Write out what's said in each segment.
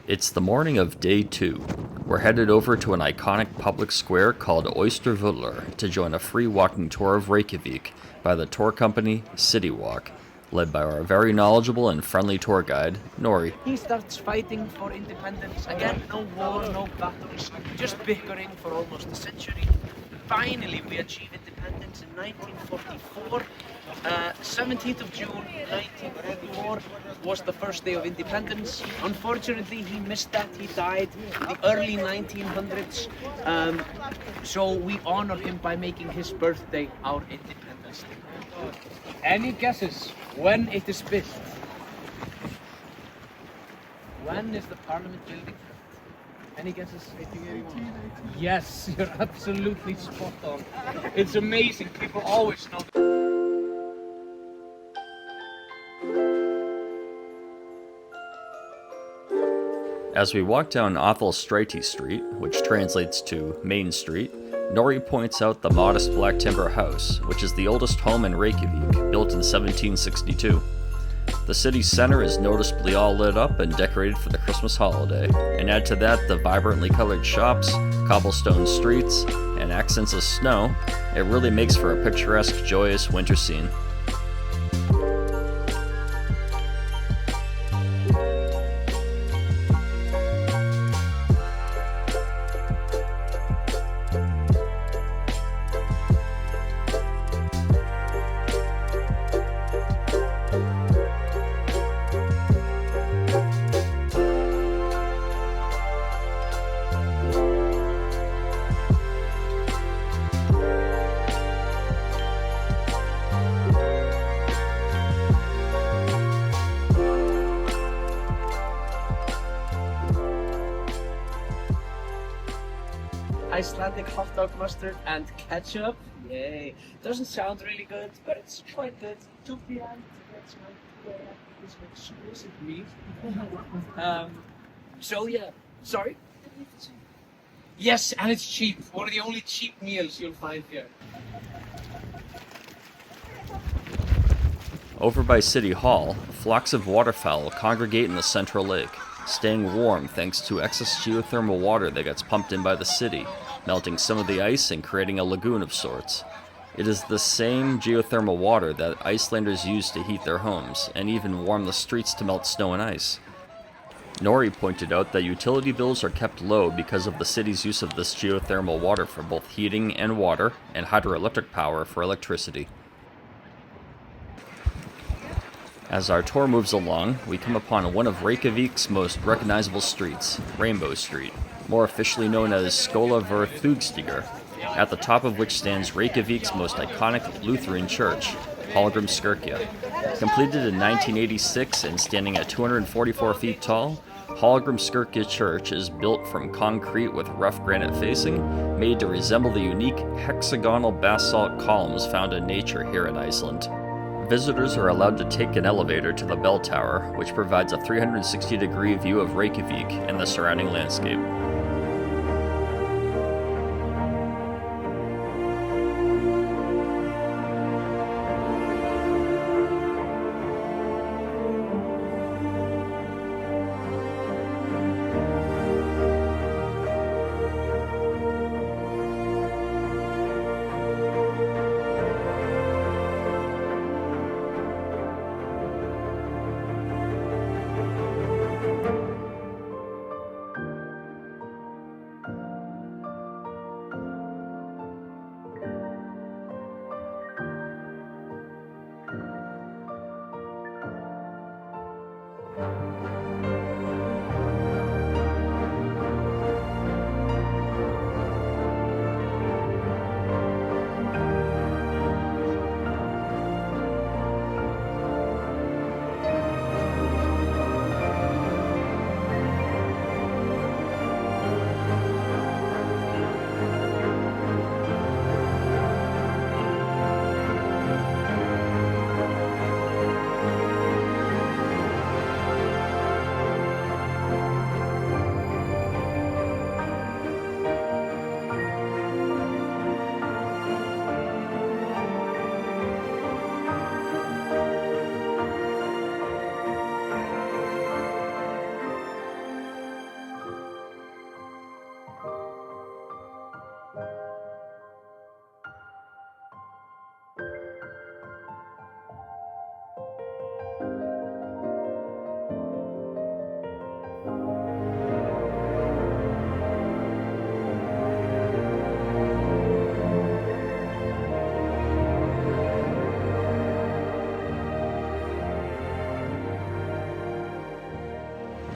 It's the morning of day 2. We're headed over to an iconic public square called Oystervöllur to join a free walking tour of Reykjavik by the tour company City Walk, led by our very knowledgeable and friendly tour guide, Nori. He starts fighting for independence. Again, no war, no battles, just bickering for almost a century. Finally, we achieve independence in 1944. 17th of June 1944 was the first day of independence. Unfortunately, he missed that. He died in the early 1900s. So we honor him by making his birthday our Independence Day. Any guesses when it is built? When is the Parliament building built? Any guesses? 1881. Yes, you're absolutely spot on. It's amazing. People always know. As we walk down Athelsstræti Street, which translates to Main Street, Nori points out the modest black timber house, which is the oldest home in Reykjavik, built in 1762. The city's center is noticeably all lit up and decorated for the Christmas holiday, and add to that the vibrantly colored shops, cobblestone streets, and accents of snow, it really makes for a picturesque, joyous winter scene. Icelandic hot dog mustard and ketchup. Yay. Doesn't sound really good, but it's quite good. 2 p.m. That's my this exclusive meal. So yeah. Sorry? Yes, and it's cheap. One of the only cheap meals you'll find here. Over by City Hall, flocks of waterfowl congregate in the central lake, staying warm thanks to excess geothermal water that gets pumped in by the city, melting some of the ice and creating a lagoon of sorts. It is the same geothermal water that Icelanders use to heat their homes, and even warm the streets to melt snow and ice. Nori pointed out that utility bills are kept low because of the city's use of this geothermal water for both heating and water, and hydroelectric power for electricity. As our tour moves along, we come upon one of Reykjavik's most recognizable streets, Rainbow Street, more officially known as Skólavörð Þjóðstigur, at the top of which stands Reykjavik's most iconic Lutheran church, Hallgrímskirkja. Completed in 1986 and standing at 244 feet tall, Hallgrímskirkja Church is built from concrete with rough granite facing, made to resemble the unique hexagonal basalt columns found in nature here in Iceland. Visitors are allowed to take an elevator to the bell tower, which provides a 360-degree view of Reykjavik and the surrounding landscape.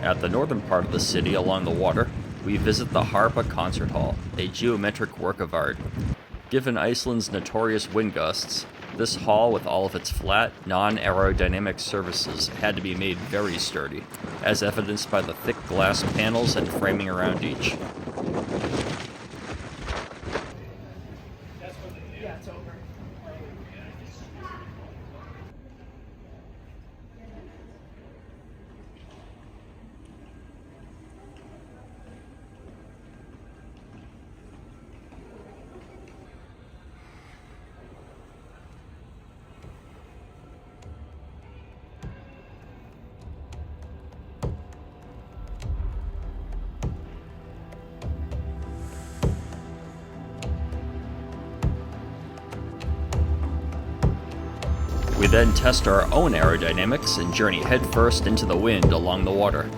At the northern part of the city along the water, we visit the Harpa Concert Hall, a geometric work of art. Given Iceland's notorious wind gusts, this hall with all of its flat, non-aerodynamic surfaces had to be made very sturdy, as evidenced by the thick glass panels and framing around each. We then test our own aerodynamics and journey headfirst into the wind along the water.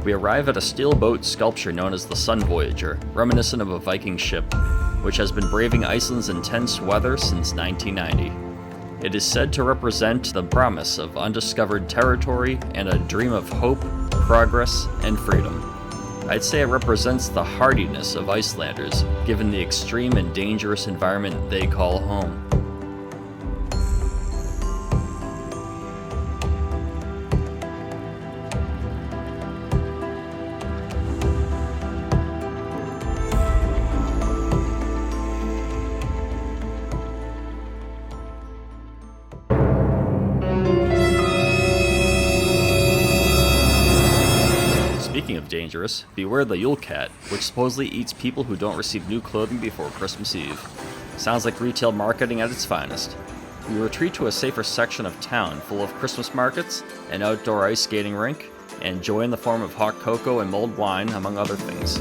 We arrive at a steel boat sculpture known as the Sun Voyager, reminiscent of a Viking ship, which has been braving Iceland's intense weather since 1990. It is said to represent the promise of undiscovered territory and a dream of hope, progress, and freedom. I'd say it represents the hardiness of Icelanders, given the extreme and dangerous environment they call home. Speaking of dangerous, beware the Yule Cat, which supposedly eats people who don't receive new clothing before Christmas Eve. Sounds like retail marketing at its finest. We retreat to a safer section of town full of Christmas markets, an outdoor ice skating rink, and joy in the form of hot cocoa and mulled wine, among other things.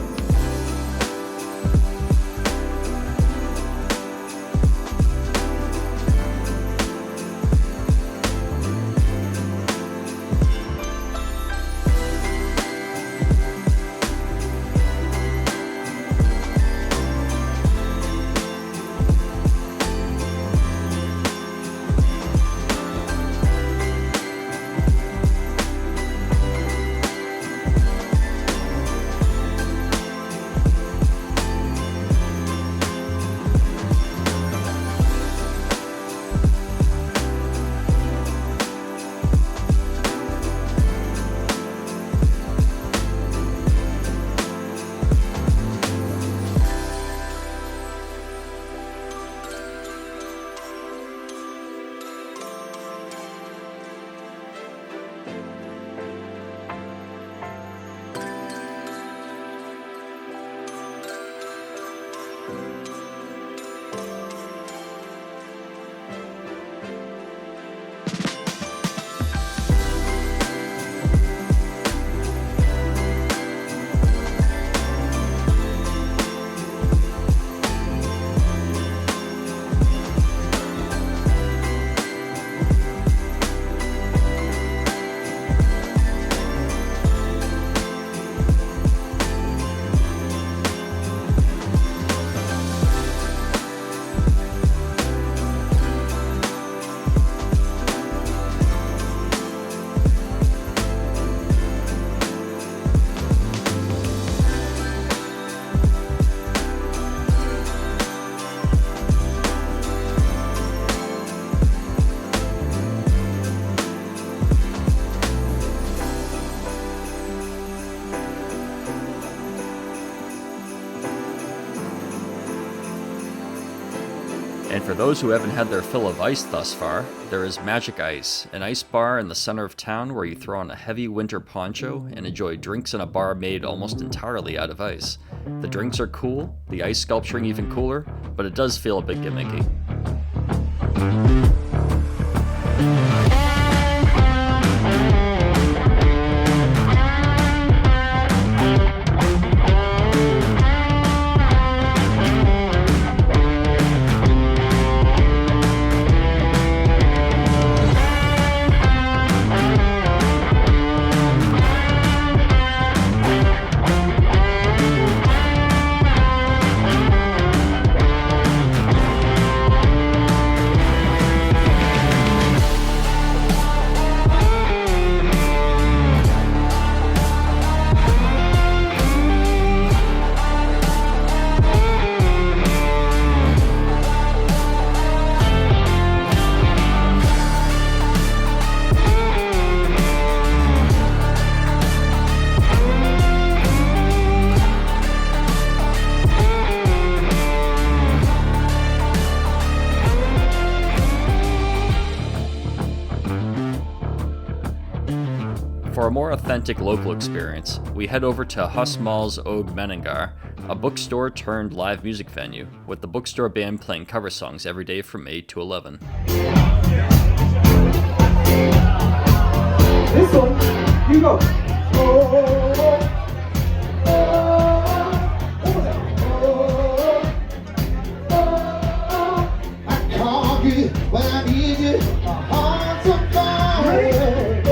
And for those who haven't had their fill of ice thus far, there is Magic Ice, an ice bar in the center of town where you throw on a heavy winter poncho and enjoy drinks in a bar made almost entirely out of ice. The drinks are cool, the ice sculpturing even cooler, but it does feel a bit gimmicky. For a more authentic local experience, we head over to Husmal's Og Menningar, a bookstore turned live music venue, with the Bookstore Band playing cover songs every day from 8 to 11. This one, you go. I call you when I need you. My heart's on fire.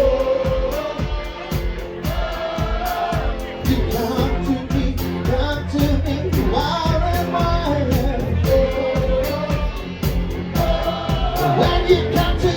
You come to me, wild and wild. When you come to